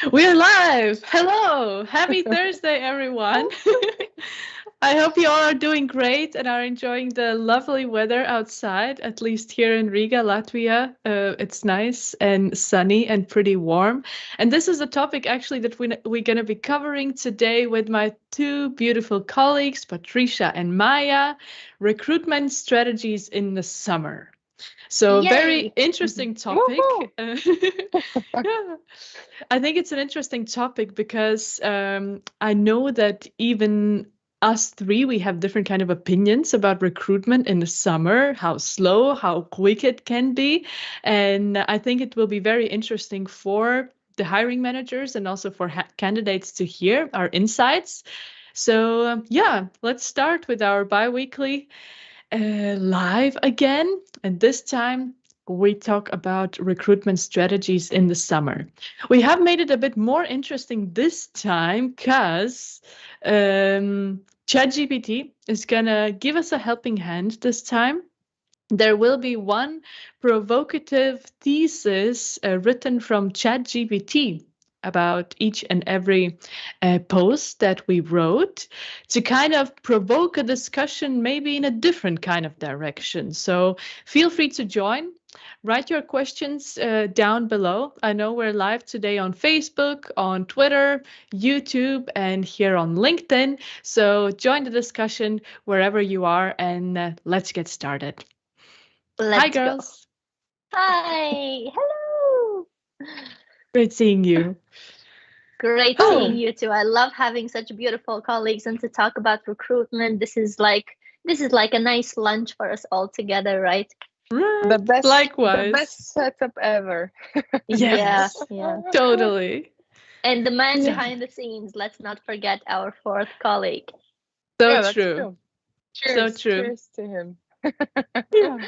We're live. Hello. Happy Thursday, everyone. I hope you all are doing great and are enjoying the lovely weather outside, at least here in Riga, Latvia. It's nice and sunny and pretty warm. And this is a topic actually that we're going to be covering today with my two beautiful colleagues, Patricia and Maija, recruitment strategies in the summer. So, very Yay! interesting topic. Woohoo! Yeah, I think it's an interesting topic because I know that even us three, we have different kind of opinions about recruitment in the summer, how slow, how quick it can be. And I think it will be very interesting for the hiring managers and also for candidates to hear our insights. So, yeah, let's start with our bi-weekly live again. And this time we talk about recruitment strategies in the summer. We have made it a bit more interesting this time because ChatGPT is going to give us a helping hand this time. There will be one provocative thesis written from ChatGPT about each and every post that we wrote to kind of provoke a discussion, maybe in a different kind of direction. So feel free to join. Write your questions down below. I know we're live today on Facebook, on Twitter, YouTube, and here on LinkedIn. So join the discussion wherever you are, and let's get started. Hi, Let's go. girls. Hi! Hello! Great seeing you. Great seeing Oh, you too. I love having such beautiful colleagues and to talk about recruitment. This is like a nice lunch for us all together, right? right. The Likewise. best setup ever. Yeah, Yes, yeah. totally. And the man Yeah, behind the scenes, let's not forget our fourth colleague. so Yeah, that's true. true. So Cheers. true. Cheers to him. Yeah,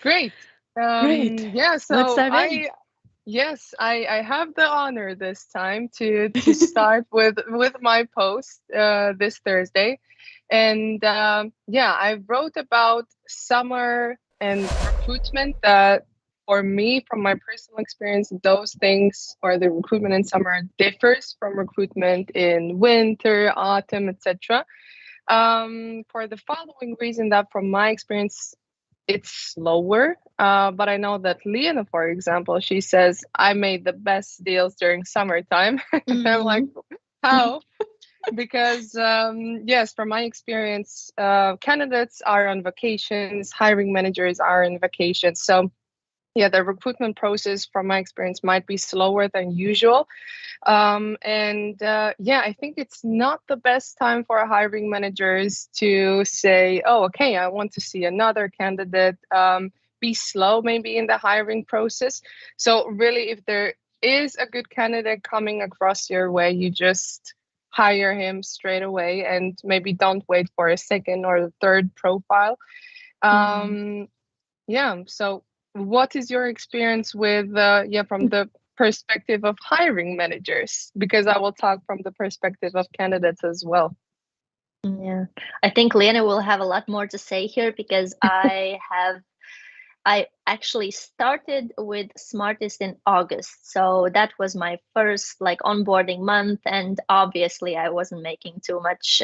Great. great. Yeah, Let's so dive in. I have the honor this time to start with my post this Thursday. And yeah, I wrote about summer and recruitment that for me, from my personal experience, those things or the recruitment in summer differs from recruitment in winter, autumn, etc. For the following reason that from my experience it's slower. But I know that Liene, for example, she says I made the best deals during summertime. And I'm like, Mm-hmm. how? Because yes, from my experience, candidates are on vacations, hiring managers are on vacations. So yeah, the recruitment process, from my experience, might be slower than usual. And yeah, I think it's not the best time for hiring managers to say, oh, okay, I want to see another candidate. Be slow maybe in the hiring process. So really, if there is a good candidate coming across your way, you just hire him straight away and maybe don't wait for a second or a third profile. Mm-hmm. Yeah, so what is your experience with yeah, from the perspective of hiring managers, because I will talk from the perspective of candidates as well. Yeah. I think Lena will have a lot more to say here because I actually started with Smartist in August. So that was my first like onboarding month. And obviously I wasn't making too much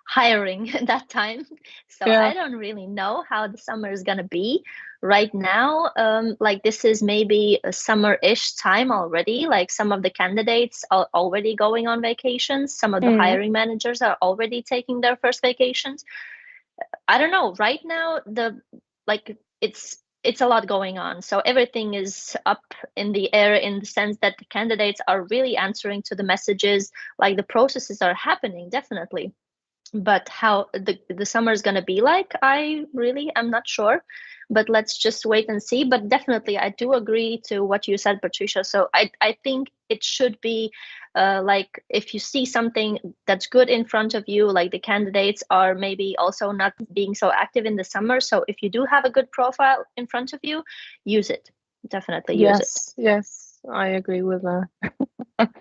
hiring at that time. So Yeah. I don't really know how the summer is going to be right now. Like this is maybe a summer-ish time already. Like some of the candidates are already going on vacations. Some of the Mm. hiring managers are already taking their first vacations. I don't know. Right now, the like it's a lot going on. So everything is up in the air in the sense that the candidates are really answering to the messages, like the processes are happening, definitely. But how the summer is going to be like, I really am not sure. But let's just wait and see. But definitely, I do agree to what you said, Patricia. So I think it should be like if you see something that's good in front of you, like the candidates are maybe also not being so active in the summer. So if you do have a good profile in front of you, use it. Definitely use it. Yes, yes, I agree with that.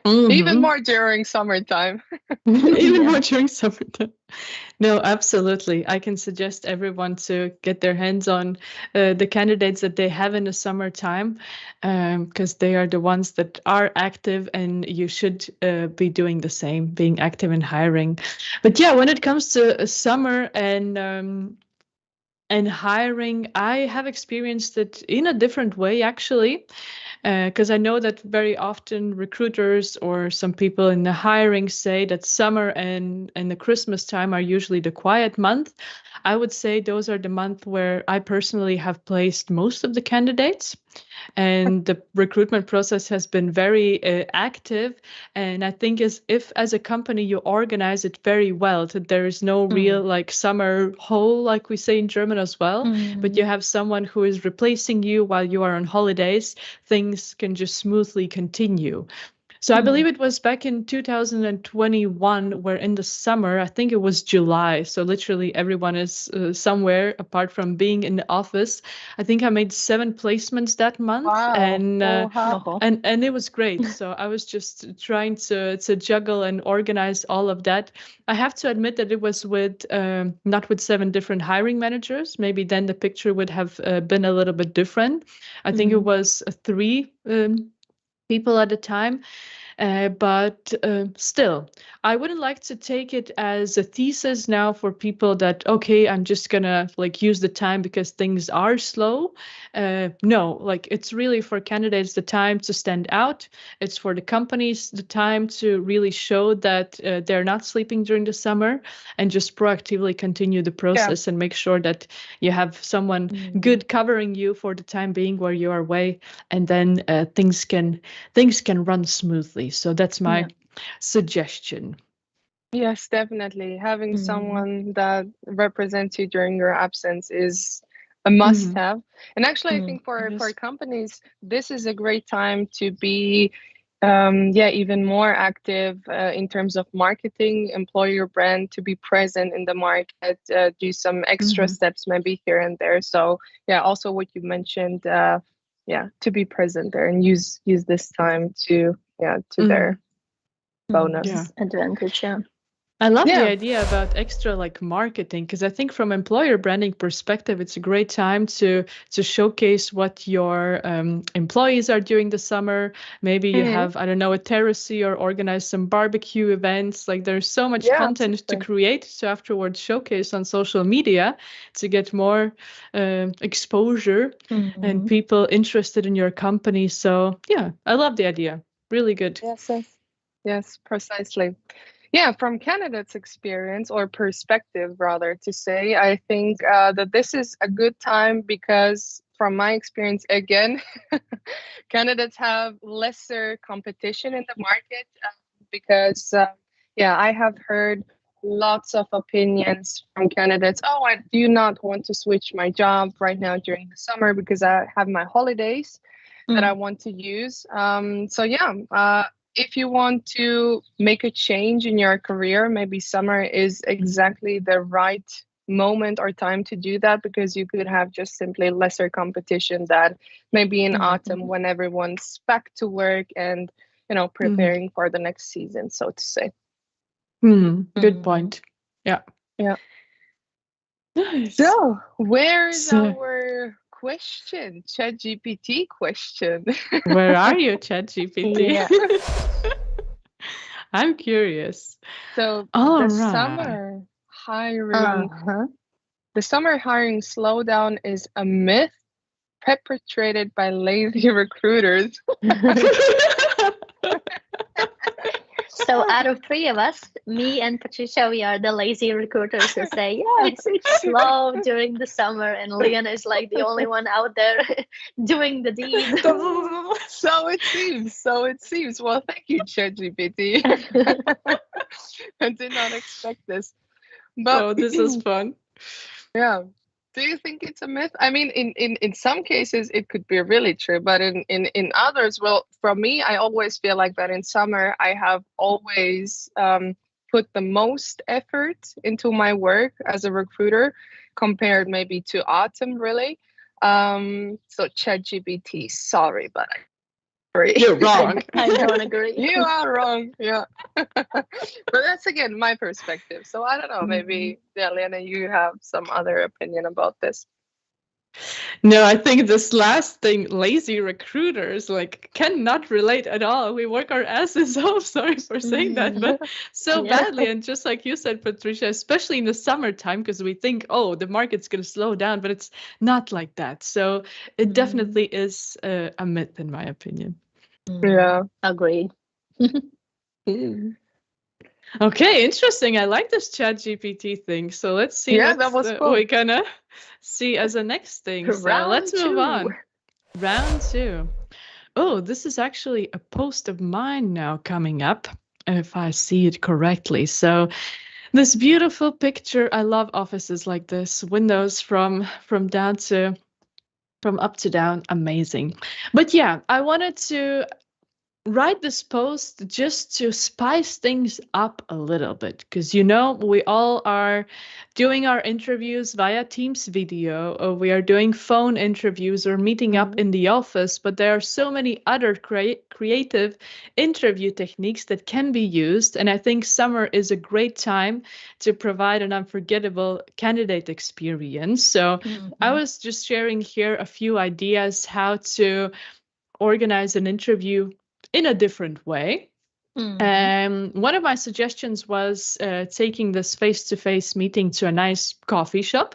Even more during summertime. Even more during summertime. No, absolutely. I can suggest everyone to get their hands on the candidates that they have in the summertime, because they are the ones that are active, and you should be doing the same, being active in hiring. But yeah, when it comes to summer and hiring, I have experienced it in a different way, actually, because I know that very often recruiters or some people in the hiring say that summer and the Christmas time are usually the quiet month. I would say those are the month where I personally have placed most of the candidates, and the recruitment process has been very active. And I think if as a company you organize it very well, that there is no real like summer hole, like we say in German as well, but you have someone who is replacing you while you are on holidays, things can just smoothly continue. So I believe it was back in 2021, where in the summer, I think it was July. So literally everyone is somewhere apart from being in the office. I think I made 7 placements that month. Wow. And it was great. So I was just trying to juggle and organize all of that. I have to admit that it was with not with 7 different hiring managers. Maybe then the picture would have been a little bit different. I think it was 3 people at a time. But still, I wouldn't like to take it as a thesis now for people that, okay, I'm just gonna like use the time because things are slow. No, like it's really for candidates the time to stand out. It's for the companies the time to really show that they're not sleeping during the summer, and just proactively continue the process and make sure that you have someone good covering you for the time being where you are away, and then things can run smoothly. So that's my suggestion. Yes, definitely. Having someone that represents you during your absence is a must-have. And actually, I think for companies, this is a great time to be, even more active in terms of marketing, employer your brand, to be present in the market, do some extra steps maybe here and there. So yeah, also what you mentioned, to be present there and use this time to their bonus advantage. I love the idea about extra like marketing, because I think from employer branding perspective, it's a great time to showcase what your employees are doing this summer. Maybe you have, I don't know, a terrace or organize some barbecue events. Like there's so much content to create to afterwards showcase on social media to get more exposure and people interested in your company. So yeah, I love the idea. Really good. Yes, precisely. Yeah, from candidates' experience or perspective, rather to say, I think that this is a good time because, from my experience, again, candidates have lesser competition in the market because, I have heard lots of opinions from candidates. Oh, I do not want to switch my job right now during the summer because I have my holidays that I want to use. If you want to make a change in your career, maybe summer is exactly the right moment or time to do that, because you could have just simply lesser competition than maybe in autumn when everyone's back to work and, preparing for the next season, so to say. Good point. Yeah. Nice. So where's our question, ChatGPT question? Where are you, ChatGPT? I'm curious. So summer hiring, the summer hiring slowdown is a myth perpetrated by lazy recruiters. So out of 3 of us, me and Patricia, we are the lazy recruiters who say, it's slow during the summer, and Liene is like the only one out there doing the deed. So it seems. Well, thank you, ChatGPT. I did not expect this. But this is fun. Yeah. Do you think it's a myth? I mean, in some cases it could be really true, but in others, well, from me, I always feel like that in summer I have always put the most effort into my work as a recruiter compared maybe to autumn, really. So ChatGPT, sorry, but I agree. You're wrong. I don't agree. You are wrong. Yeah. But that's again my perspective. So I don't know. Maybe, yeah, Liene, you have some other opinion about this. No, I think this last thing, lazy recruiters, like cannot relate at all. We work our asses off. Sorry for saying that, but so Yeah. badly. And just like you said, Patricia, especially in the summertime, because we think, oh, the market's going to slow down, but it's not like that. So it definitely is a myth, in my opinion. Yeah. Agreed. Mm. Okay, interesting. I like this ChatGPT thing. So let's see Yeah, what that was cool. we're gonna see as a next thing. So let's move on. Round 2. Oh, this is actually a post of mine now coming up, if I see it correctly. So this beautiful picture. I love offices like this. Windows from up to down, amazing. But yeah, I wanted to write this post just to spice things up a little bit, because we all are doing our interviews via Teams video, or we are doing phone interviews or meeting up in the office, but there are so many other creative interview techniques that can be used, and I think summer is a great time to provide an unforgettable candidate experience. So I was just sharing here a few ideas how to organize an interview in a different way. One of my suggestions was taking this face-to-face meeting to a nice coffee shop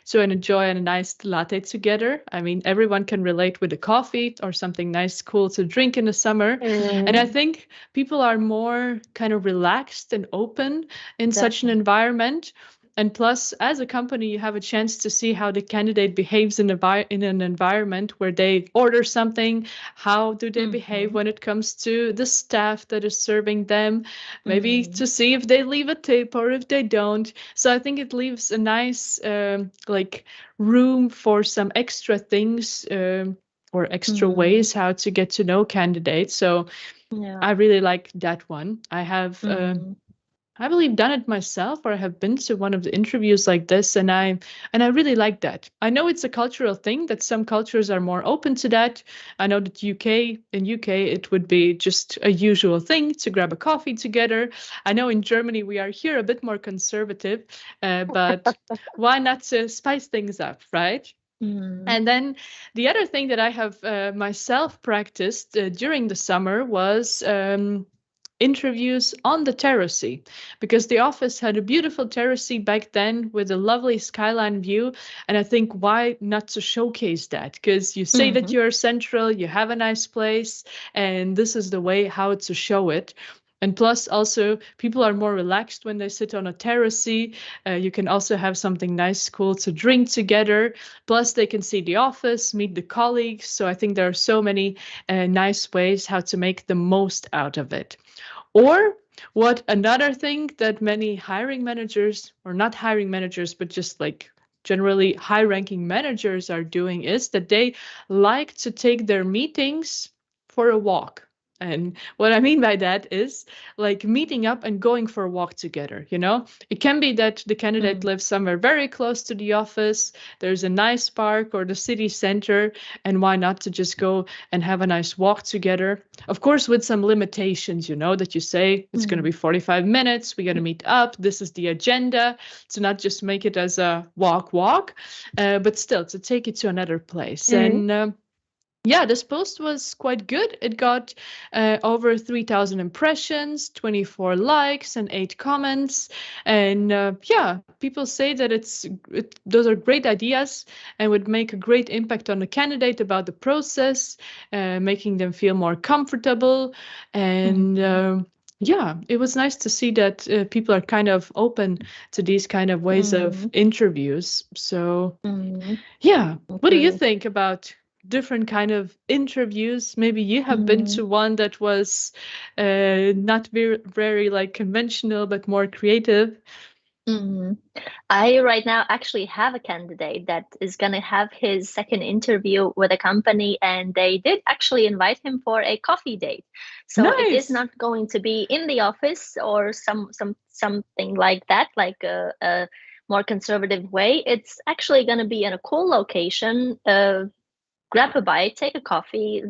to enjoy a nice latte together. I mean, everyone can relate with a coffee or something nice, cool to drink in the summer. And I think people are more kind of relaxed and open in such an environment. And plus, as a company, you have a chance to see how the candidate behaves in an environment where they order something. How do they behave when it comes to the staff that is serving them? Maybe to see if they leave a tip or if they don't. So I think it leaves a nice room for some extra things or extra ways how to get to know candidates. So I really like that one. I have I believe done it myself, or I have been to one of the interviews like this, and I really like that. I know it's a cultural thing that some cultures are more open to that. I know that in UK it would be just a usual thing to grab a coffee together. I know in Germany we are here a bit more conservative, but why not to spice things up, right? And then the other thing that I have myself practiced during the summer was interviews on the terrace, because the office had a beautiful terrace back then with a lovely skyline view. And I think, why not to showcase that? Because you say that you're central, you have a nice place, and this is the way how to show it. And plus, also, people are more relaxed when they sit on a terrace. You can also have something nice, cool to drink together. Plus, they can see the office, meet the colleagues. So I think there are so many nice ways how to make the most out of it. Or what another thing that many hiring managers, or not hiring managers, but just like generally high-ranking managers are doing, is that they like to take their meetings for a walk. And what I mean by that is like meeting up and going for a walk together. It can be that the candidate lives somewhere very close to the office. There's a nice park or the city center. And why not to just go and have a nice walk together? Of course, with some limitations, that you say it's going to be 45 minutes. We're going to meet up. This is the agenda. To not just make it as a walk, but still to take it to another place. And yeah, this post was quite good. It got over 3,000 impressions, 24 likes, and 8 comments. And yeah, people say that those are great ideas and would make a great impact on the candidate about the process, making them feel more comfortable. And yeah, it was nice to see that people are kind of open to these kind of ways of interviews. So yeah, what do you think about different kind of interviews? Maybe you have been to one that was not very like conventional, but more creative. I right now actually have a candidate that is going to have his second interview with a company, and they did actually invite him for a coffee date. So it is not going to be in the office or something like that, like a more conservative way. It's actually going to be in a cool location. Grab a bite, take a coffee,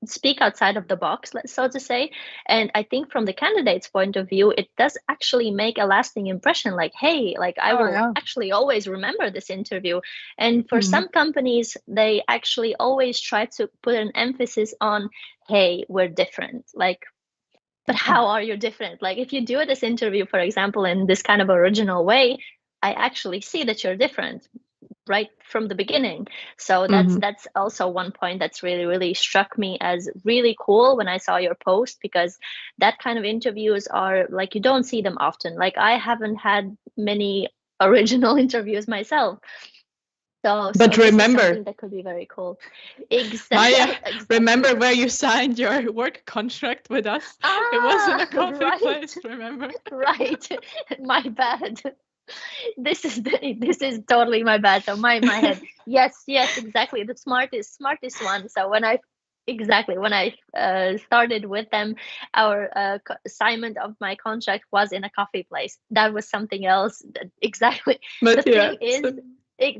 speak outside of the box, let's so to say. And I think from the candidate's point of view, it does actually make a lasting impression. Like, hey, like I will actually always remember this interview. And for some companies, they actually always try to put an emphasis on, hey, we're different. Like, but how are you different? Like, if you do this interview, for example, in this kind of original way, I actually see that you're different right from the beginning. So that's also one point that's really, really struck me as really cool when I saw your post, because that kind of interviews are like, you don't see them often. Like, I haven't had many original interviews myself. But remember, that could be very cool. Maija, remember where you signed your work contract with us? It wasn't a coffee place, remember? Right. My bad. This is totally my bad. So my head. Yes, exactly. The smartest one. So when I started with them, our assignment of my contract was in a coffee place. That was something else. Exactly. But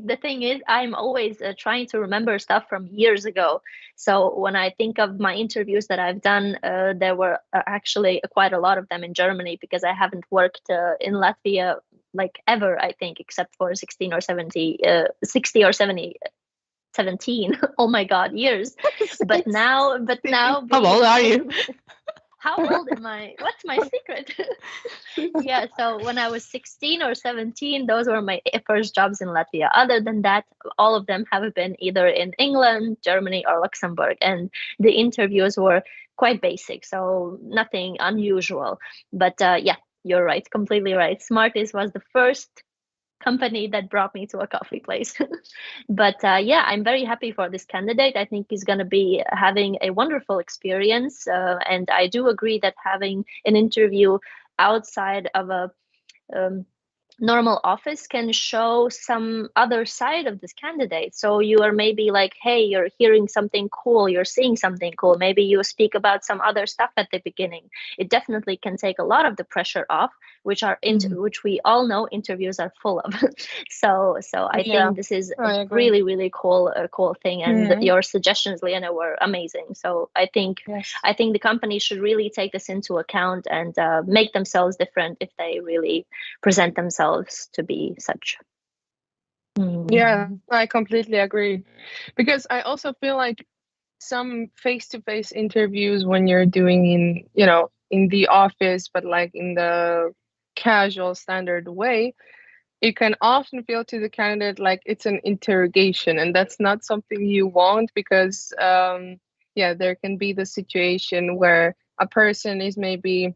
the thing is, I'm always trying to remember stuff from years ago. So when I think of my interviews that I've done, there were actually quite a lot of them in Germany, because I haven't worked in Latvia like ever, I think, except for 60 or 70. Oh my God, years. But now. How old are you? How old am I? What's my secret? Yeah, so when I was 16 or 17, those were my first jobs in Latvia. Other than that, all of them have been either in England, Germany, or Luxembourg. And the interviews were quite basic, so nothing unusual. But yeah, you're right, completely right. Smartists was the first company that brought me to a coffee place. But yeah, I'm very happy for this candidate. I think he's going to be having a wonderful experience. And I do agree that having an interview outside of a normal office can show some other side of this candidate. So you are maybe like, hey, you're hearing something cool, you're seeing something cool. Maybe you speak about some other stuff at the beginning. It definitely can take a lot of the pressure off, which which we all know interviews are full of. So I think this is a really, really cool thing. And your suggestions, Liene, were amazing. So I think the company should really take this into account and make themselves different if they really present themselves to be such. Yeah, I completely agree, because I also feel like some face-to-face interviews, when you're doing in the office, but like in the casual standard way, it can often feel to the candidate like it's an interrogation, and that's not something you want, because there can be the situation where a person is maybe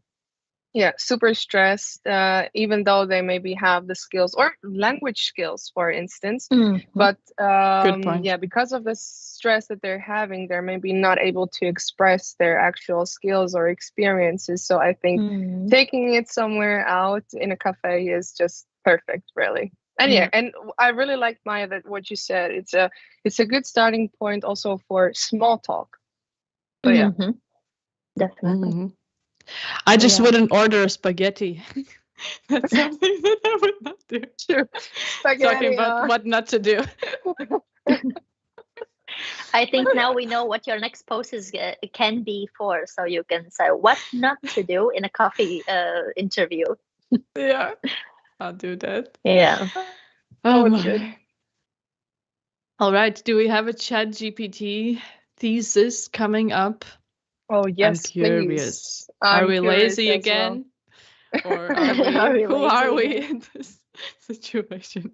super stressed, even though they maybe have the skills or language skills, for instance. But because of the stress that they're having, they're maybe not able to express their actual skills or experiences. So I think taking it somewhere out in a cafe is just perfect, really. And and I really like, Maija, that what you said. It's a good starting point also for small talk. So definitely. I just wouldn't order a spaghetti. That's something that I would not do. Sure. Talking about what not to do. I think now we know what your next post can be for, so you can say what not to do in a coffee interview. Yeah, I'll do that. Yeah. Oh my. Good. All right. Do we have a ChatGPT thesis coming up? Oh yes, I'm curious. Are we lazy again? Or who are we in this situation?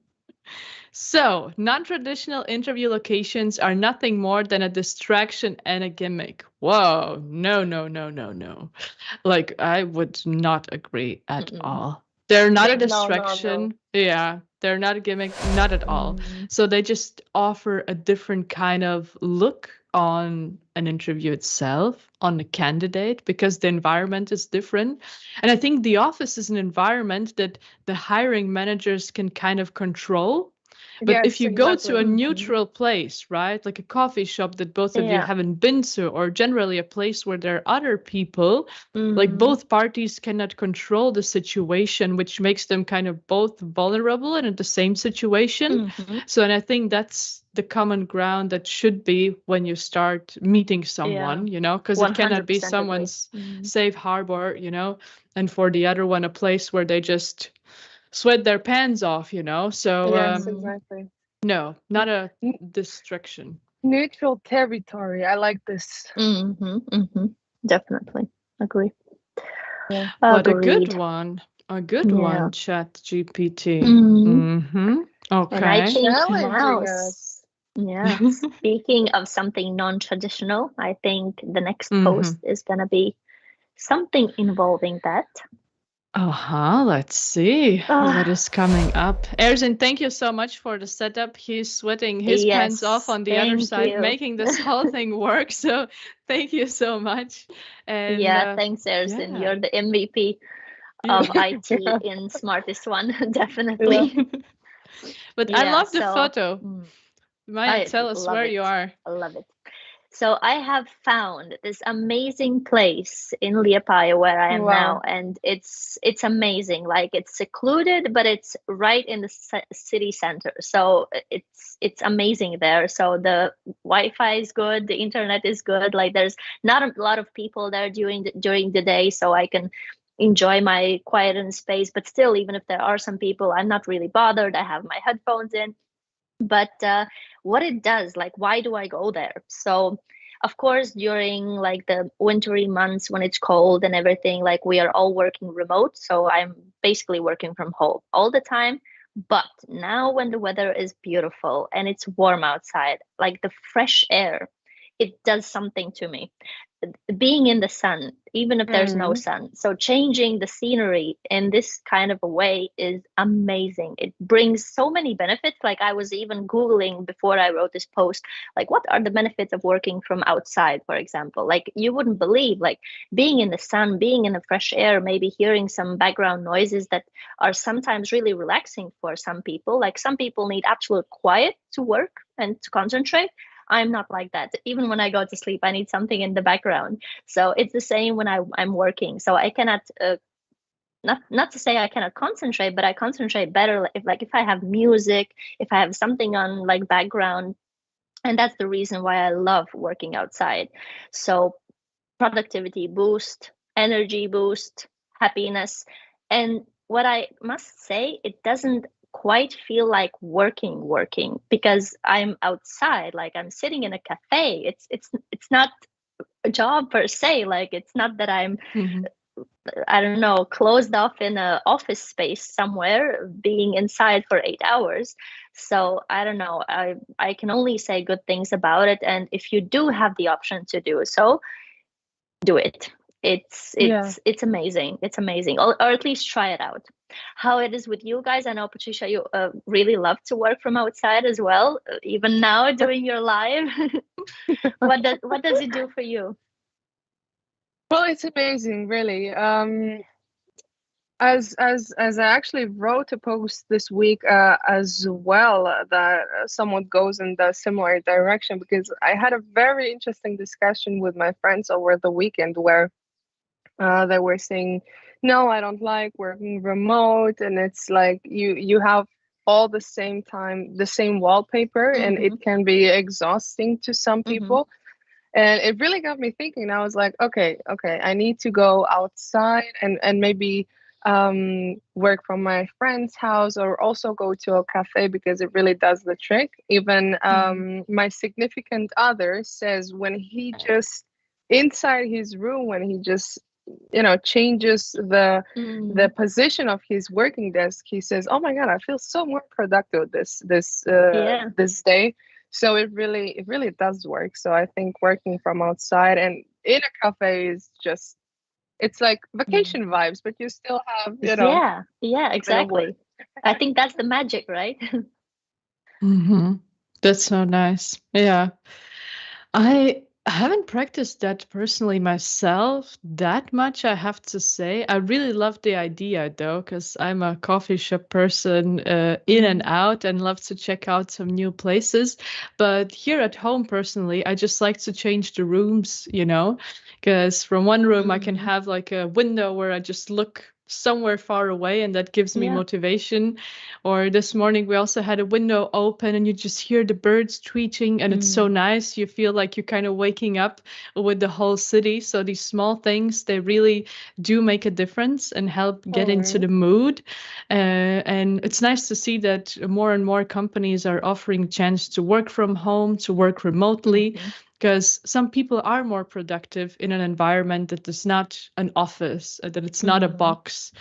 So, non-traditional interview locations are nothing more than a distraction and a gimmick. Whoa, no. Like, I would not agree at all. They're not a distraction. No. Yeah, they're not a gimmick, not at all. So they just offer a different kind of look on an interview itself, on the candidate, because the environment is different. And I think the office is an environment that the hiring managers can kind of control. But if you go to a neutral place, right, like a coffee shop that both of you haven't been to, or generally a place where there are other people, like both parties cannot control the situation, which makes them kind of both vulnerable and in the same situation. So, and I think that's the common ground that should be when you start meeting someone, you know, because it cannot be 100% agree. someone's safe harbor, you know, and for the other one, a place where they just sweat their pants off, you know. So Yes, exactly. no, not a distraction. Neutral territory. I like this. Definitely agree. Yeah. But Agreed. a good one. A good one, ChatGPT. Okay. And I think Challenging now, us. yeah, speaking of something non-traditional, I think the next post is going to be something involving that. Let's see what is coming up. Erzin, thank you so much for the setup. He's sweating his pants off on the other side, making this whole thing work. So thank you so much. And thanks, Erzin. You're the MVP of IT in Smartest One, definitely. But I love the photo. Maija, tell us where you are. I love it. So I have found this amazing place in Liepāja where I am now, and it's amazing. Like, it's secluded, but it's right in the city center. So it's amazing there. So the Wi-Fi is good, the internet is good. Like, there's not a lot of people there during the day, so I can enjoy my quiet and space. But still, even if there are some people, I'm not really bothered. I have my headphones in. But what it does, like, why do I go there? So of course, during like the wintry months when it's cold and everything, like, we are all working remote, so I'm basically working from home all the time. But now when the weather is beautiful and it's warm outside, like, the fresh air, it does something to me. Being in the sun, even if there's no sun. So changing the scenery in this kind of a way is amazing. It brings so many benefits. Like, I was even Googling before I wrote this post, like, what are the benefits of working from outside, for example? Like, you wouldn't believe, like, being in the sun, being in the fresh air, maybe hearing some background noises that are sometimes really relaxing for some people. Like, some people need absolute quiet to work and to concentrate. I'm not like that. Even when I go to sleep, I need something in the background. So it's the same when I'm working. So I cannot, not to say I cannot concentrate, but I concentrate better if I have music, if I have something on, like, background. And that's the reason why I love working outside. So productivity boost, energy boost, happiness. And what I must say, it doesn't quite feel like working because I'm outside, like, I'm sitting in a cafe. It's not a job per se. Like, it's not that I'm I don't know, closed off in an office space somewhere, being inside for 8 hours. So I don't know, I can only say good things about it. And if you do have the option to do so, do it. It's amazing. It's amazing. Or at least try it out. How it is with you guys? I know, Patricia, you really love to work from outside as well, even now doing your live. What does it do for you? Well, it's amazing, really. As I actually wrote a post this week as well that somewhat goes in the similar direction, because I had a very interesting discussion with my friends over the weekend where they were saying, no, I don't like working remote, and it's like you have all the same time the same wallpaper, and it can be exhausting to some people. And it really got me thinking. I was like, okay, I need to go outside and maybe work from my friend's house, or also go to a cafe, because it really does the trick. Even my significant other says when he just inside his room, when he just changes the position of his working desk, he says, oh my god, I feel so more productive this day. So it really does work. So I think working from outside and in a cafe is just, it's like vacation vibes, but you still have, yeah, exactly. I think that's the magic, right? That's so nice. Yeah. I haven't practiced that personally myself that much, I have to say. I really love the idea, though, because I'm a coffee shop person in and out, and love to check out some new places. But here at home, personally, I just like to change the rooms, because from one room I can have like a window where I just look somewhere far away, and that gives me Yeah. motivation. Or this morning we also had a window open and you just hear the birds tweeting, and it's so nice. You feel like you're kind of waking up with the whole city. So these small things, they really do make a difference and help get into the mood. And it's nice to see that more and more companies are offering chance to work from home, to work remotely, because some people are more productive in an environment that is not an office, that it's not a box.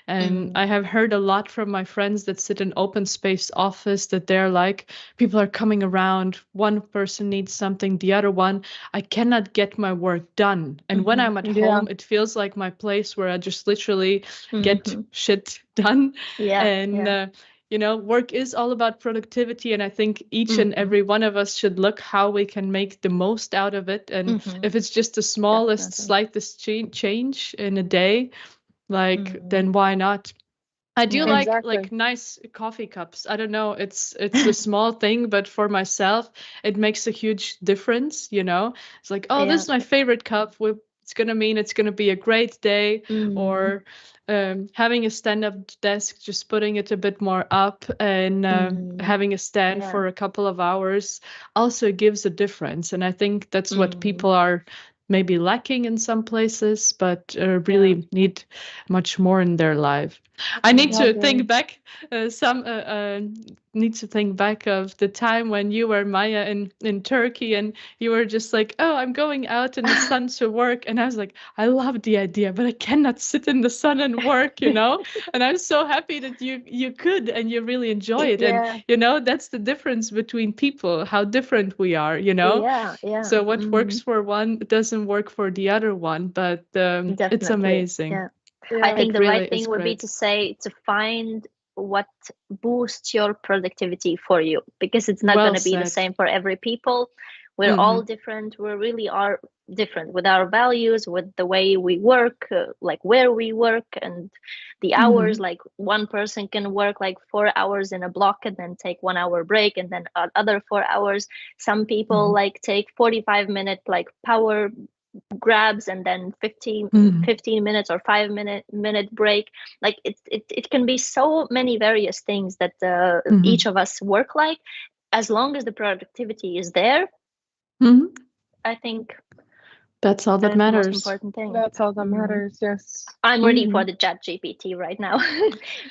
And I have heard a lot from my friends that sit in open space office that they're like, people are coming around, one person needs something, the other one, I cannot get my work done. And when I'm at home, it feels like my place where I just literally get shit done. And you know, work is all about productivity, and I think each and every one of us should look how we can make the most out of it. And if it's just the smallest, slightest change in a day, like, then why not? I do like nice coffee cups. I don't know, it's a small thing, but for myself, it makes a huge difference, you know? It's like, oh, this is my favorite cup. It's gonna mean it's gonna be a great day. Or having a stand-up desk, just putting it a bit more up, and having a stand for a couple of hours also gives a difference. And I think that's what people are maybe lacking in some places, but really need much more in their life. I need to think back. Need to think back of the time when you were, Maija, in Turkey, and you were just like, "Oh, I'm going out in the sun to work," and I was like, "I love the idea, but I cannot sit in the sun and work," you know. And I'm so happy that you could and you really enjoy it. And you know, that's the difference between people, how different we are, you know. So what works for one doesn't work for the other one, but it's amazing. I think the right thing would be to say, to find what boosts your productivity for you, because it's not going to be the same for every people. We're all different. We really are different with our values, with the way we work, like where we work and the hours. Like one person can work like 4 hours in a block and then take 1 hour break and then other 4 hours. Some people like take 45-minute like power grabs and then 15 minutes or 5-minute break. Like it can be so many various things that each of us work like. As long as the productivity is there, I think that's all that matters. The most important thing. That's all that matters. Yes, I'm ready for the ChatGPT right now.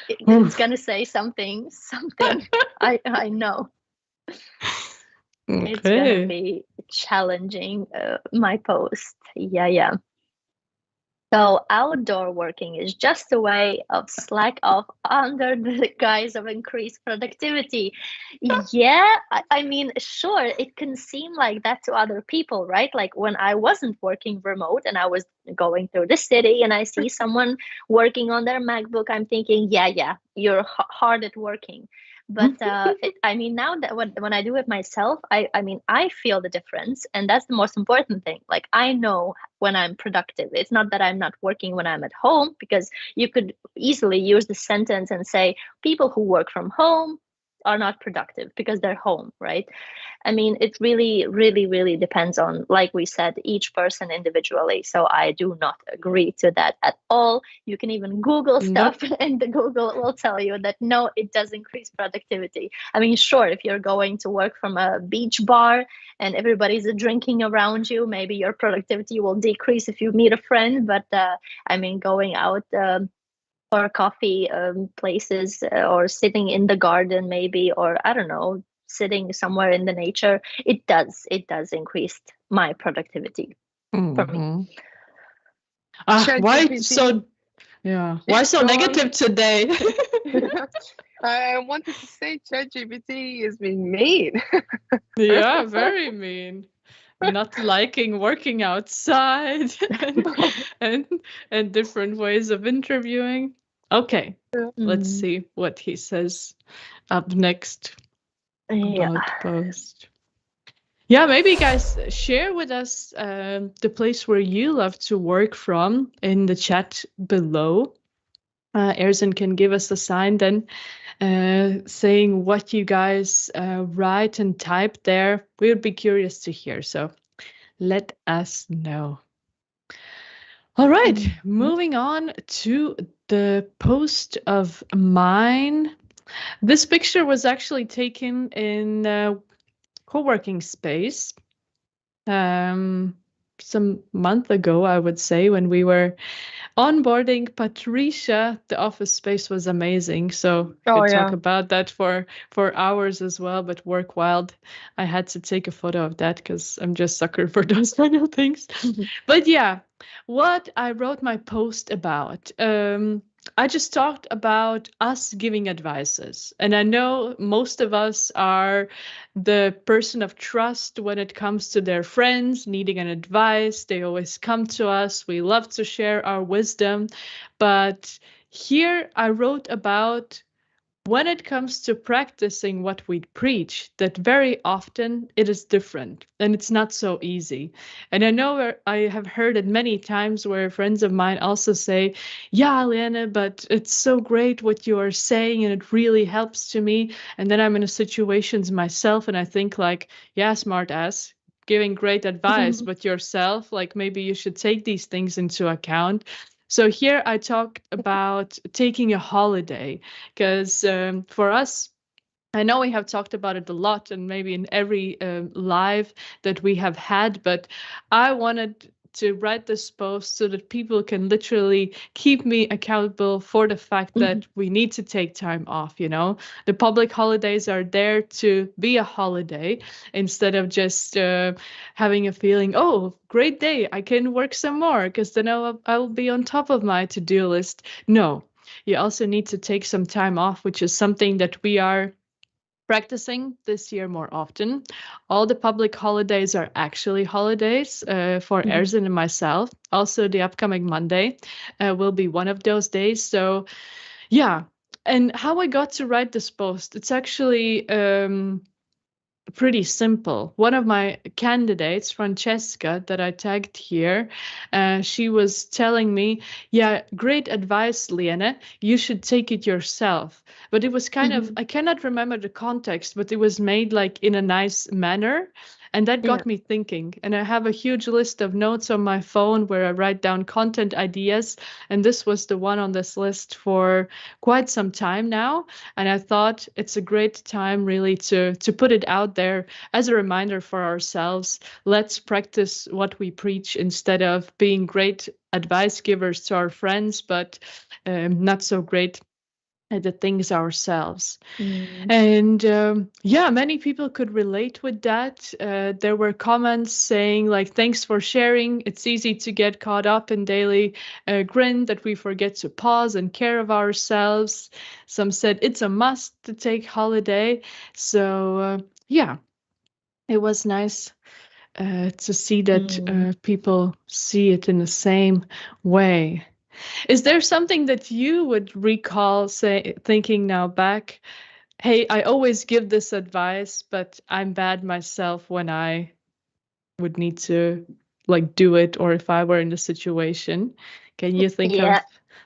It's gonna say something I know. It's gonna be challenging my post. Yeah. So outdoor working is just a way of slack off under the guise of increased productivity. Yeah, I mean, sure, it can seem like that to other people, right? Like when I wasn't working remote and I was going through the city and I see someone working on their MacBook, I'm thinking, yeah, you're hard at working. But I mean, now that when I do it myself, I mean, I feel the difference, and that's the most important thing. Like I know when I'm productive. It's not that I'm not working when I'm at home, because you could easily use the sentence and say people who work from home are not productive because they're home, right? I mean, it really depends on, like we said, each person individually. So I do not agree to that at all. You can even Google stuff and the Google will tell you that no, it does increase productivity. I mean, sure, if you're going to work from a beach bar and everybody's drinking around you, maybe your productivity will decrease if you meet a friend. But I mean, going out or coffee places or sitting in the garden maybe, or I don't know, sitting somewhere in the nature, it does increase my productivity for me. Why so negative today? I wanted to say ChatGPT is being mean. Yeah, very mean. Not liking working outside and different ways of interviewing. Okay, let's see what he says up next about the post. Yeah, maybe guys share with us the place where you love to work from in the chat below. Erzen can give us a sign then saying what you guys write and type there. We would be curious to hear, so let us know. All right, moving on to the post of mine. This picture was actually taken in a co-working space some month ago, I would say, when we were onboarding Patricia. The office space was amazing, so could talk about that for hours as well. But work wild, I had to take a photo of that because I'm just sucker for those kind of things. But yeah, what I wrote my post about. I just talked about us giving advices. And I know most of us are the person of trust when it comes to their friends needing an advice. They always come to us. We love to share our wisdom. But here I wrote about when it comes to practicing what we preach, that very often it is different and it's not so easy. And I know I have heard it many times where friends of mine also say, yeah, Liene, but it's so great what you are saying and it really helps to me. And then I'm in a situations myself and I think like, yeah, smart ass, giving great advice, but yourself, like maybe you should take these things into account. So here I talked about taking a holiday because for us, I know we have talked about it a lot and maybe in every live that we have had, but I wanted to write this post so that people can literally keep me accountable for the fact that we need to take time off. You know, the public holidays are there to be a holiday instead of just having a feeling, oh, great day, I can work some more because then I'll be on top of my to-do list. No, you also need to take some time off, which is something that we are practicing this year more often. All the public holidays are actually holidays for Erzin and myself. Also, the upcoming Monday will be one of those days. So, yeah. And how I got to write this post, it's actually pretty simple. One of my candidates, Francesca, that I tagged here, she was telling me, yeah, great advice, Liene. You should take it yourself. But it was kind of, I cannot remember the context, but it was made like in a nice manner. And that got me thinking. And I have a huge list of notes on my phone where I write down content ideas. And this was the one on this list for quite some time now. And I thought it's a great time really to put it out there as a reminder for ourselves. Let's practice what we preach instead of being great advice givers to our friends, but not so great at the things ourselves. And yeah, many people could relate with that. There were comments saying like, thanks for sharing. It's easy to get caught up in daily grind that we forget to pause and care of ourselves. Some said it's a must to take holiday. So yeah, it was nice to see that people see it in the same way. Is there something that you would recall, thinking now back, hey, I always give this advice, but I'm bad myself when I would need to like do it, or if I were in the situation? Can you think of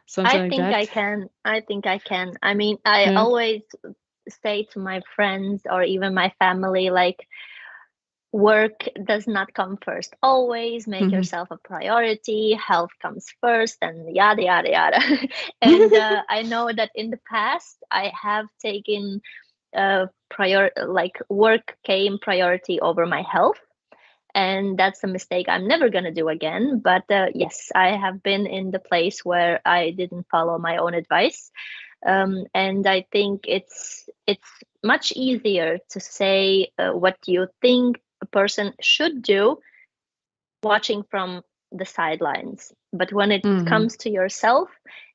something like that? I think I can. I mean, I always say to my friends or even my family, like, work does not come first. Always make yourself a priority. Health comes first, and yada yada yada. And I know that in the past I have taken work came priority over my health, and that's a mistake I'm never going to do again. But yes, I have been in the place where I didn't follow my own advice, and I think it's much easier to say what you think a person should do watching from the sidelines. But when it comes to yourself,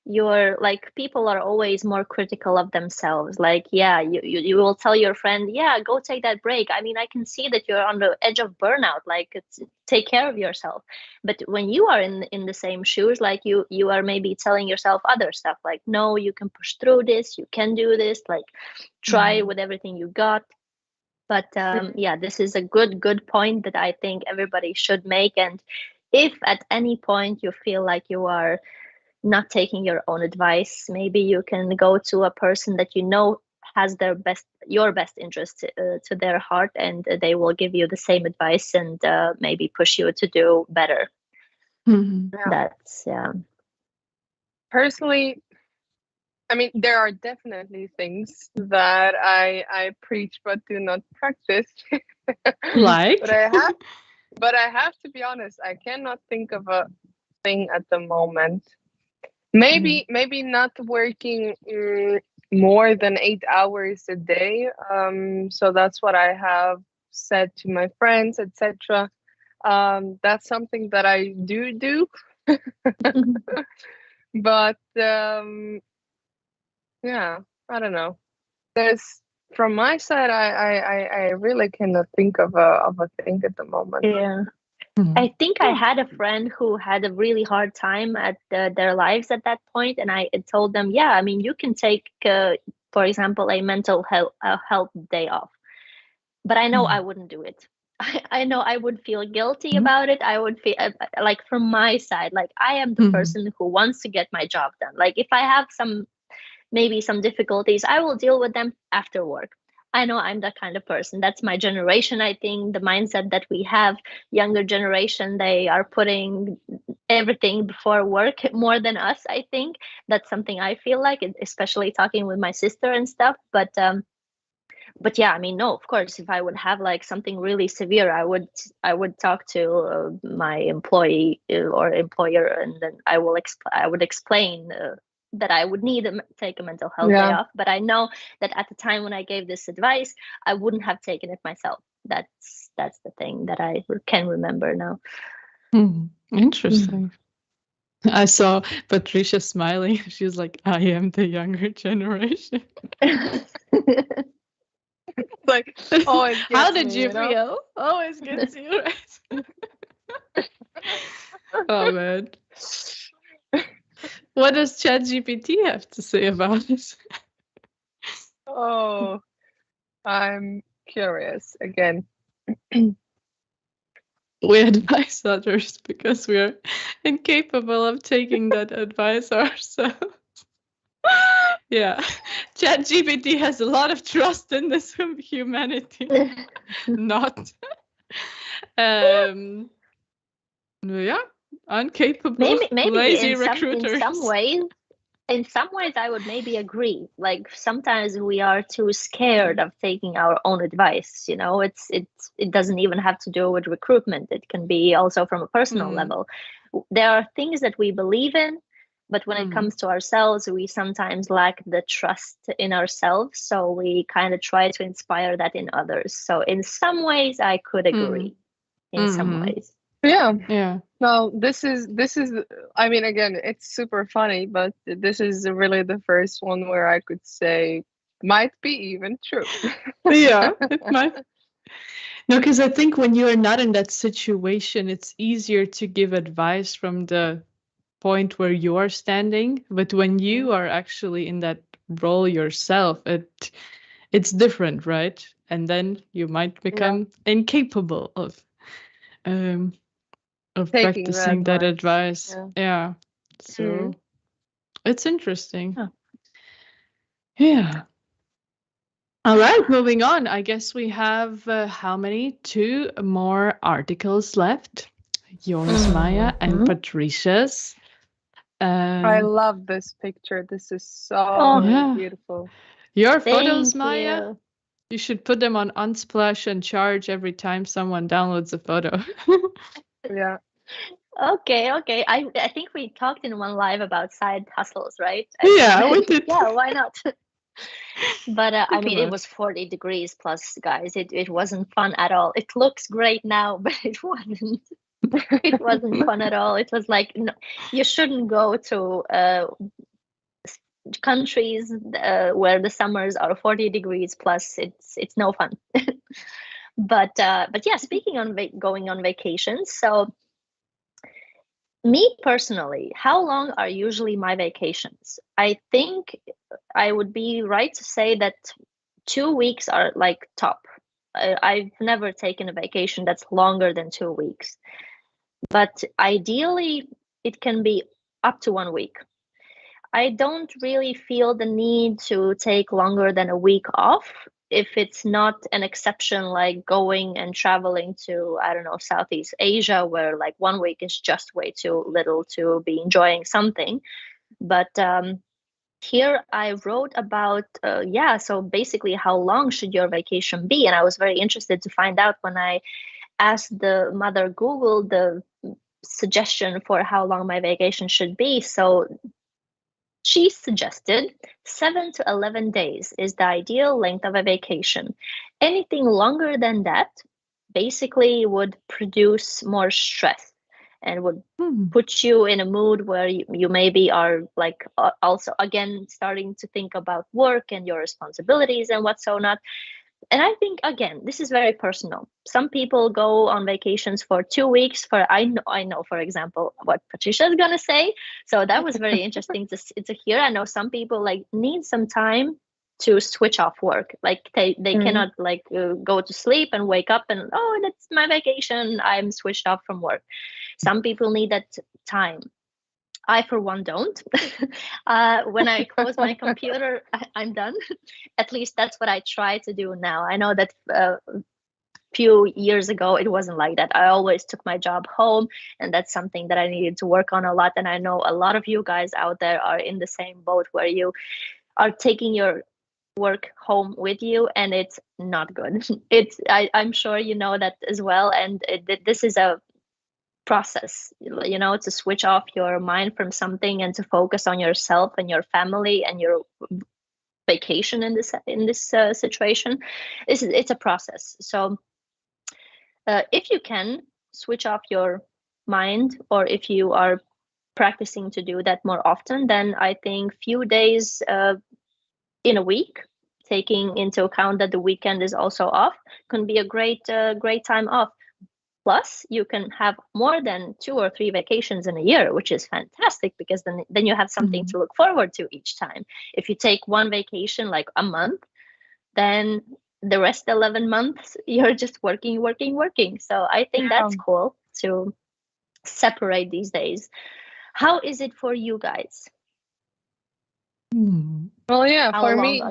you're like, people are always more critical of themselves. Like, yeah, you will tell your friend, yeah, go take that break. I mean, I can see that you're on the edge of burnout. Like, take care of yourself. But when you are in the same shoes, like you are maybe telling yourself other stuff, like, no, you can push through this, you can do this, like, try with everything you got. But yeah, this is a good point that I think everybody should make. And if at any point you feel like you are not taking your own advice, maybe you can go to a person that you know has your best interest to their heart, and they will give you the same advice and maybe push you to do better. Mhm. That's Personally, I mean, there are definitely things that I preach but do not practice. Like? But I have to be honest, I cannot think of a thing at the moment. Maybe not working more than 8 hours a day. So that's what I have said to my friends, etc. That's something that I do. But yeah, I don't know. There's from my side, I really cannot think of a thing at the moment. yeah. I think I had a friend who had a really hard time at their lives at that point, and I told them, yeah, I mean, you can take, for example, a mental health day off, but I know I wouldn't do it. I know I would feel guilty about it. I would feel like from my side, like I am the person who wants to get my job done. Like if I have maybe some difficulties, I will deal with them after work. I know I'm that kind of person. That's my generation. I think the mindset that we have, younger generation, they are putting everything before work more than us. I think that's something I feel like, especially talking with my sister and stuff. But yeah, I mean, no, of course, if I would have like something really severe, I would talk to my employee or employer, and then I would explain that I would need to take a mental health day off. But I know that at the time when I gave this advice, I wouldn't have taken it myself. That's the thing that I can remember now. Interesting. I saw Patricia smiling. She was like, I am the younger generation. Like, always gets how did me, you feel? Always gets you, right? Oh, man. What does ChatGPT have to say about this? Oh, I'm curious again. We advise others because we are incapable of taking that advice ourselves. Yeah, ChatGPT has a lot of trust in this humanity. Not. Yeah, incapable, maybe lazy in recruiters. in some ways I would maybe agree. Like sometimes we are too scared of taking our own advice. You know, it doesn't even have to do with recruitment. It can be also from a personal level. There are things that we believe in, but when it comes to ourselves, we sometimes lack the trust in ourselves. So we kind of try to inspire that in others. So in some ways I could agree. In some ways. Yeah. Well, this is I mean, again, it's super funny, but this is really the first one where I could say might be even true. Yeah, it might. No, because I think when you are not in that situation, it's easier to give advice from the point where you are standing. But when you are actually in that role yourself, it's different, right? And then you might become incapable of practicing that advice. Yeah. So it's interesting. Yeah. All right, moving on. I guess we have how many? 2 more articles left. Yours, Maija, and Patricia's. I love this picture. This is so beautiful. Your photos, Maija? You should put them on Unsplash and charge every time someone downloads a photo. Yeah. Okay. I think we talked in one live about side hustles, right? Yeah, we did. Yeah, why not? But I mean, it was 40 degrees plus, guys. It wasn't fun at all. It looks great now, but it wasn't. It wasn't fun at all. It was like, no, you shouldn't go to countries where the summers are 40 degrees plus. It's no fun. But yeah, speaking on going on vacations, so me personally, how long are usually my vacations? I think I would be right to say that 2 weeks are like top. I've never taken a vacation that's longer than 2 weeks, but ideally it can be up to 1 week. I don't really feel the need to take longer than a week off. if it's not an exception, like going and traveling to, I don't know, Southeast Asia, where like 1 week is just way too little to be enjoying something. But here I wrote about, so basically how long should your vacation be? And I was very interested to find out when I asked the mother Google the suggestion for how long my vacation should be. So she suggested 7 to 11 days is the ideal length of a vacation. Anything longer than that basically would produce more stress and would put you in a mood where you maybe are like also again starting to think about work and your responsibilities and what's so not. And I think again, this is very personal. Some people go on vacations for 2 weeks. I know, for example, what Patricia is gonna say. So that was very interesting to hear. I know some people like need some time to switch off work. Like they cannot like go to sleep and wake up and that's my vacation. I'm switched off from work. Some people need that time. I, for one, don't. When I close my computer, I'm done. At least that's what I try to do now. I know that a few years ago, it wasn't like that. I always took my job home, and that's something that I needed to work on a lot. And I know a lot of you guys out there are in the same boat where you are taking your work home with you, and it's not good. I'm sure you know that as well. And this is a process, to switch off your mind from something and to focus on yourself and your family and your vacation in this situation. It's a process. So if you can switch off your mind, or if you are practicing to do that more often, then I think few days in a week, taking into account that the weekend is also off, can be a great time off. Plus, you can have more than 2 or 3 vacations in a year, which is fantastic, because then you have something to look forward to each time. If you take one vacation like a month, then the rest 11 months, you're just working. So I think that's cool to separate these days. How is it for you guys? Well, yeah, for me,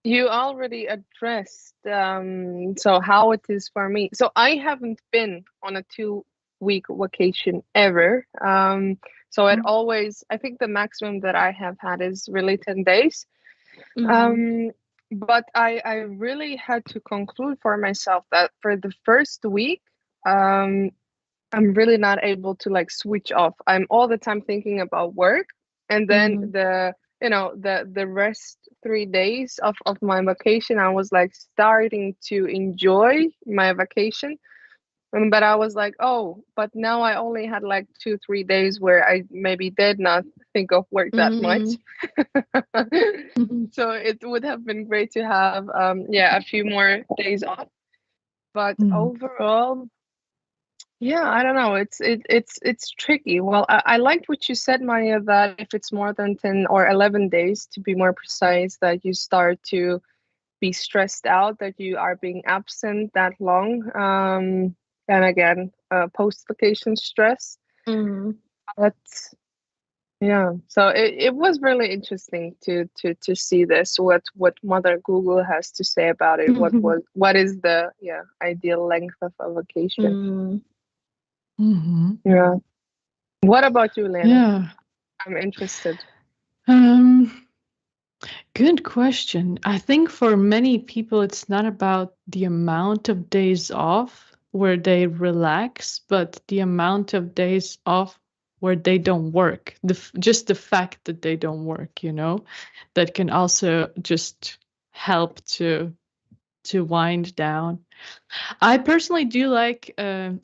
you already addressed so how it is for me. So I haven't been on a 2-week vacation ever. So it always, I think the maximum that I have had is really 10 days. But I really had to conclude for myself that for the first week, I'm really not able to like switch off. I'm all the time thinking about work, and then the rest 3 days of my vacation, I was like starting to enjoy my vacation. But I was like, but now I only had like 2-3 days where I maybe did not think of work that much. So it would have been great to have a few more days off. But overall, I don't know. It's tricky. Well, I liked what you said, Maija, that if it's more than 10 or 11 days, to be more precise, that you start to be stressed out, that you are being absent that long. And again, post-vacation stress. But yeah, so it was really interesting to see this, what Mother Google has to say about it. What is the ideal length of a vacation? Yeah. What about you, Liene? Yeah, I'm interested. Good question. I think for many people, it's not about the amount of days off where they relax, but the amount of days off where they don't work. Just the fact that they don't work, that can also just help to wind down. I personally do like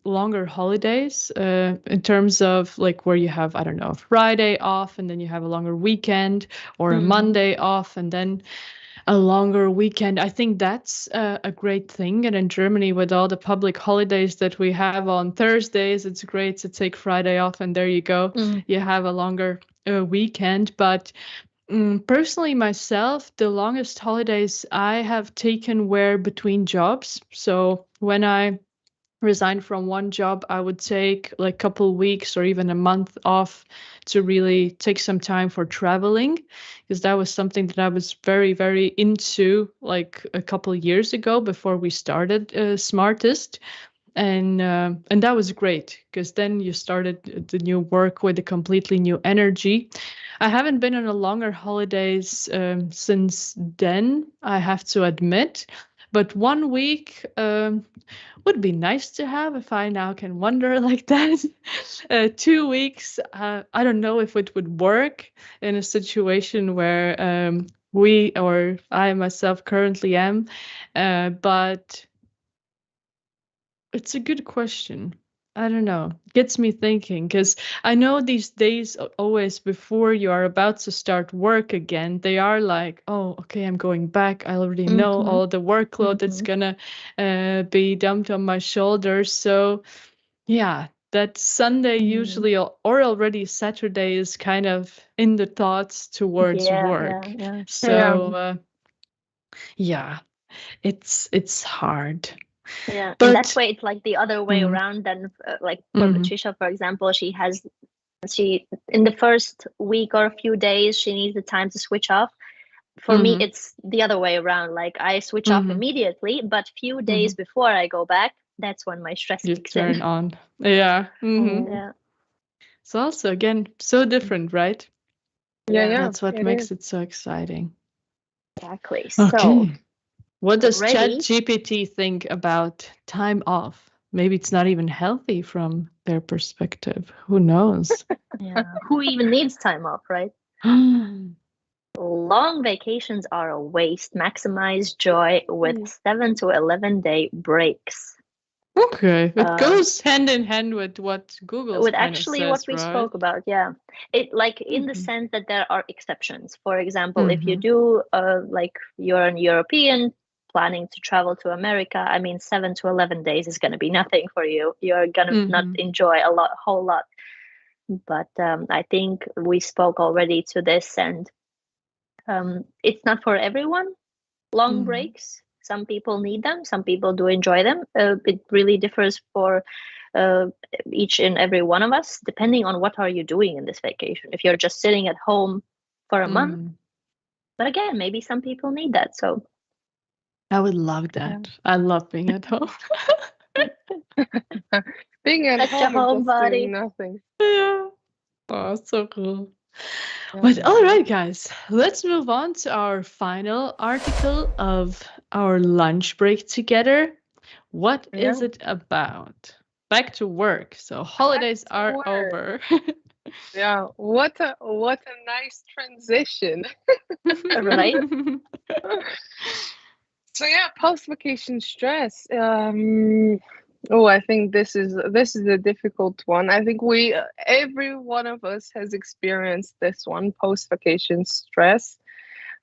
longer holidays in terms of like where you have, I don't know, Friday off and then you have a longer weekend, or a Monday off and then a longer weekend. I think that's a great thing. And in Germany, with all the public holidays that we have on Thursdays, it's great to take Friday off and there you go. You have a longer weekend. But personally, myself, the longest holidays I have taken were between jobs. So when I resign from one job, I would take like a couple weeks or even a month off to really take some time for traveling, because that was something that I was very, very into like a couple years ago before we started Smartist. And that was great, because then you started the new work with a completely new energy. I haven't been on a longer holidays since then, I have to admit, but 1 week would be nice to have if I now can wander like that. 2 weeks, I don't know if it would work in a situation where we or I myself currently am, but it's a good question. I don't know. Gets me thinking, because I know these days always before you are about to start work again, they are like, oh, okay, I'm going back. I already know Mm-hmm. all the workload that's gonna be dumped on my shoulders. So yeah, that Sunday usually or already Saturday is kind of in the thoughts towards work. Yeah. So yeah, it's hard. Yeah, in that But way, it's like the other way around. Than like for mhm, Patricia, for example, she in the first week or a few days she needs the time to switch off. For me, mhm, it's the other way around. Like I switch off mhm, immediately, but few days mhm. before I go back, that's when my stress You kicks in. turn on. Yeah. Mhm. Mm. Yeah, It's also again so different, right? Yeah, That's what it is. makes it so exciting. exactly. So Okay. What does ready? ChatGPT think about time off? Maybe it's not even healthy from their perspective. Who knows? Yeah, who even needs time off, right? Long vacations are a waste. Maximize joy with 7 to 11 day breaks. Okay, it Um, goes hand in hand with what Google's with kind of actually what says, we right? spoke about, yeah, it like in the Mm-hmm. sense that there are exceptions. For example, if you Mm-hmm. do like you're an European planning to travel to America, I mean 7 to 11 days is going to be nothing for you. You're going to not Mm-hmm. enjoy a whole lot. But I think we spoke already to this, and it's not for everyone. Long Mm-hmm. breaks, some people need them, some people do enjoy them. It really differs for uh, each and every one of us, depending on what are you doing in this vacation. If you're just sitting at home for a month, Mm-hmm. but again, maybe some people need that. So I would love yeah, that. I love being at home. Being at such a home and just doing homebody. nothing. Yeah. Oh, so cool. Yeah. But all right, guys, let's move on to our final article of our lunch break together. What is Yeah. it about? Back to work. So Back holidays to are work. over. Yeah. What a nice transition. Right? So yeah, post vacation stress. Oh, I think this is a difficult one. I think every one of us has experienced this one, post vacation stress.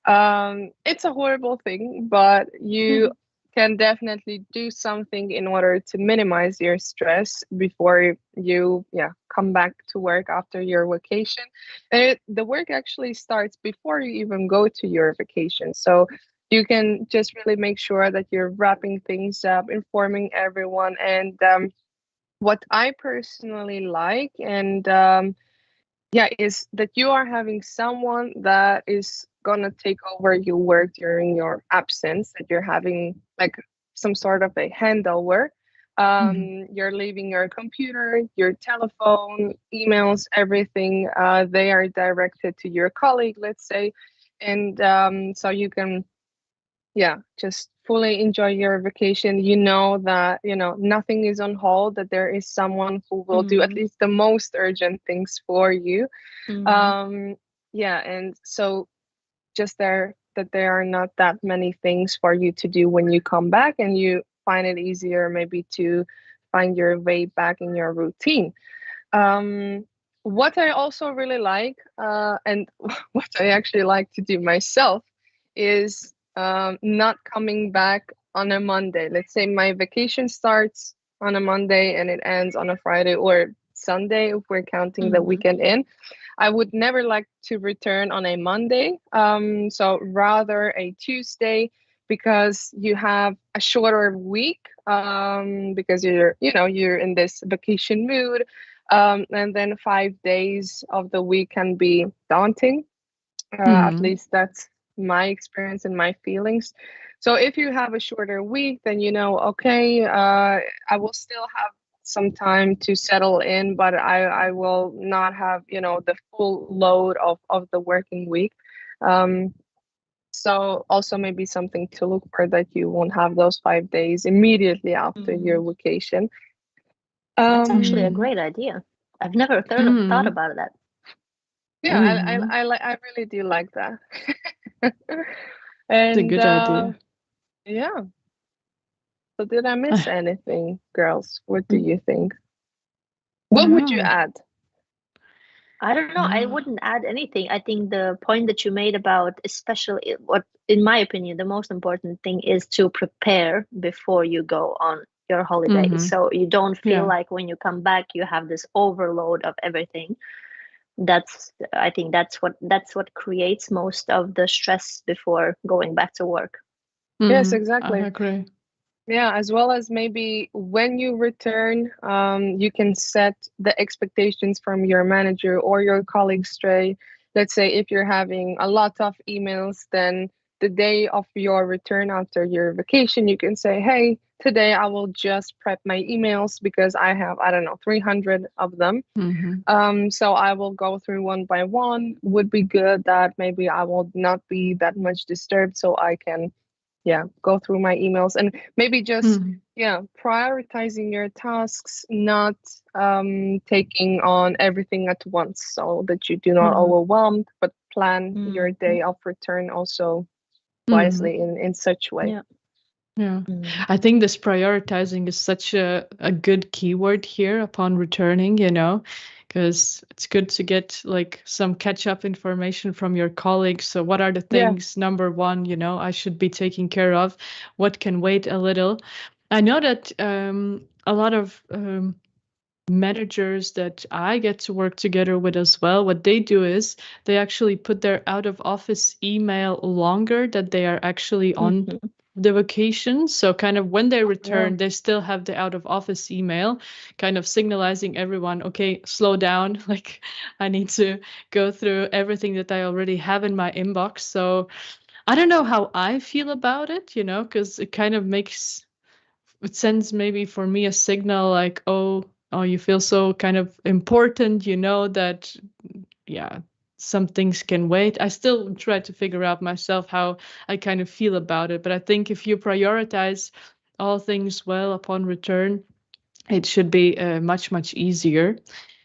It's a horrible thing, but you can definitely do something in order to minimize your stress before you, yeah, come back to work after your vacation. And the work actually starts before you even go to your vacation. So you can just really make sure that you're wrapping things up, informing everyone. And what I personally like, and yeah, is that you are having someone that is gonna take over your work during your absence, that you're having like some sort of a handover. Mhm. You're leaving your computer, your telephone, emails, everything, they are directed to your colleague, let's say. And so you can, yeah, just fully enjoy your vacation. You know that, nothing is on hold, that there is someone who will do at Mhm. least the most urgent things for you. Mm-hmm. um yeah, and so just that there are not that many things for you to do when you come back, and you find it easier maybe to find your way back in your routine. What I also really like, and what I actually like to do myself, is not coming back on a Monday. Let's say my vacation starts on a Monday and it ends on a Friday or Sunday, if we're counting the Mm-hmm. weekend in. I would never like to return on a Monday. So rather a Tuesday, because you have a shorter week. because you're in this vacation mood. And then 5 days of the week can be daunting. At least that's my experience and my feelings. So if you have a shorter week, then okay, I will still have some time to settle in, but I will not have the full load of the working week. So also maybe something to look for, that you won't have those 5 days immediately after your vacation. That's actually a great idea. I've never thought about that. Yeah, I really do like that. It's a And good idea. yeah. So did I miss anything, girls? What do you think? What would you add? I don't know. I wouldn't add anything. I think the point that you made about, especially what, in my opinion, the most important thing is to prepare before you go on your holiday. So you don't feel like when you come back, you have this overload of everything. I think that's what creates most of the stress before going back to work. Yes, exactly. I agree. Yeah, as well as maybe when you return, you can set the expectations from your manager or your colleagues straight. Let's say if you're having a lot of emails, then the day of your return after your vacation, you can say, hey, today I will just prep my emails because I have, I don't know, 300 of them. So I will go through one by one. Would be good that maybe I will not be that much disturbed, so I can go through my emails, and maybe just prioritizing your tasks, not taking on everything at once, so that you do not overwhelmed, but plan your day of return also wisely in such way. Yeah, I think this prioritizing is such a good keyword here upon returning, because it's good to get like some catch-up information from your colleagues. So what are the things, number one, I should be taking care of? What can wait a little? I know that a lot of managers that I get to work together with as well, what they do is they actually put their out of office email longer that they are actually on the vacation. So kind of when they return, they still have the out of office email, kind of signalizing everyone, okay, slow down. Like I need to go through everything that I already have in my inbox. So I don't know how I feel about it, because it kind of it sends maybe for me a signal like, oh, you feel so kind of important, that, some things can wait. I still try to figure out myself how I kind of feel about it. But I think if you prioritize all things well upon return, it should be much, much easier.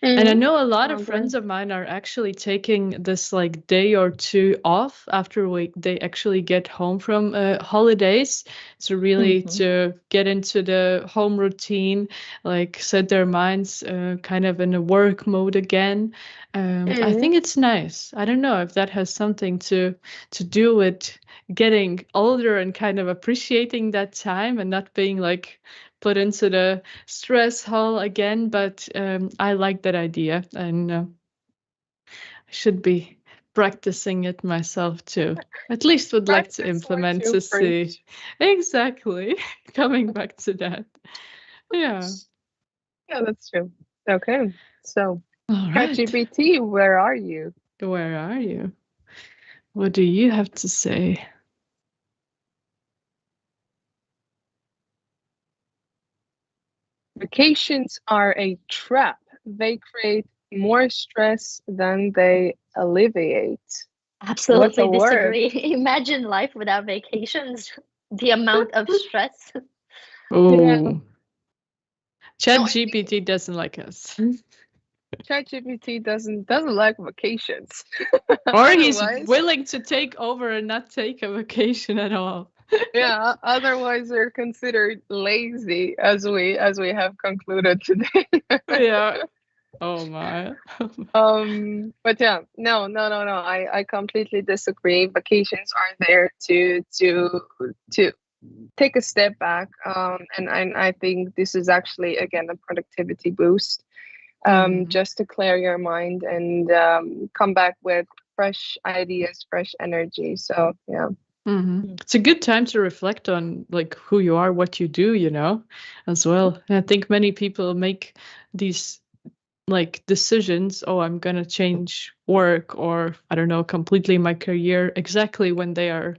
And I know a lot of friends of mine are actually taking this like day or two off after they actually get home from holidays. So really to get into the home routine, like set their minds kind of in a work mode again. I think it's nice. I don't know if that has something to do with getting older and kind of appreciating that time and not being like put into the stress hole again, but I like that idea, and I should be practicing it myself too. At least would like to implement to see. Exactly. Coming back to that. Yeah, that's true. Okay, so all right. ChatGPT, where are you? Where are you? What do you have to say? Vacations are a trap. They create more stress than they alleviate. Absolutely disagree. Imagine life without vacations. The amount of stress. Oh, ChatGPT doesn't like us. ChatGPT doesn't like vacations. Or he's willing to take over and not take a vacation at all. Yeah, otherwise they're considered lazy, as we have concluded today. Yeah. Oh my. But yeah, no. I completely disagree. Vacations are there to take a step back. And I think this is actually again a productivity boost. Just to clear your mind and come back with fresh ideas, fresh energy. So yeah. It's a good time to reflect on like who you are, what you do, as well. And I think many people make these like decisions, oh, I'm gonna change work, or I don't know, completely my career, exactly when they are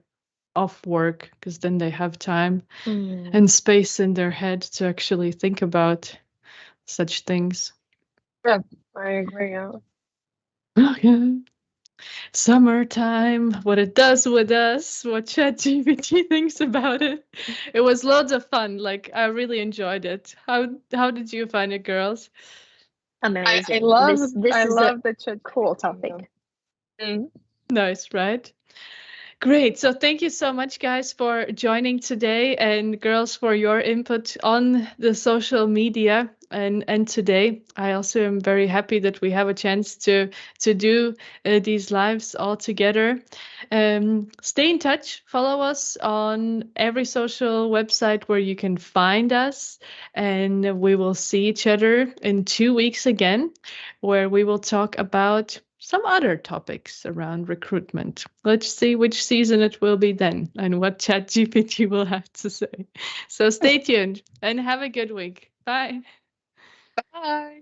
off work, because then they have time and space in their head to actually think about such things. Yeah, I agree. Yeah. Okay. Summertime, what it does with us, what ChatGPT thinks about it. It was loads of fun. Like I really enjoyed it. How did you find it, girls? Amazing. I love this I is love a the chat. cool topic. Nice, right? Great. So thank you so much, guys, for joining today, and girls for your input on the social media and today. I also am very happy that we have a chance to do these lives all together. Stay in touch. Follow us on every social website where you can find us, and we will see each other in 2 weeks again, where we will talk about some other topics around recruitment. Let's see which season it will be then and what ChatGPT will have to say. So stay tuned and have a good week. Bye. Bye.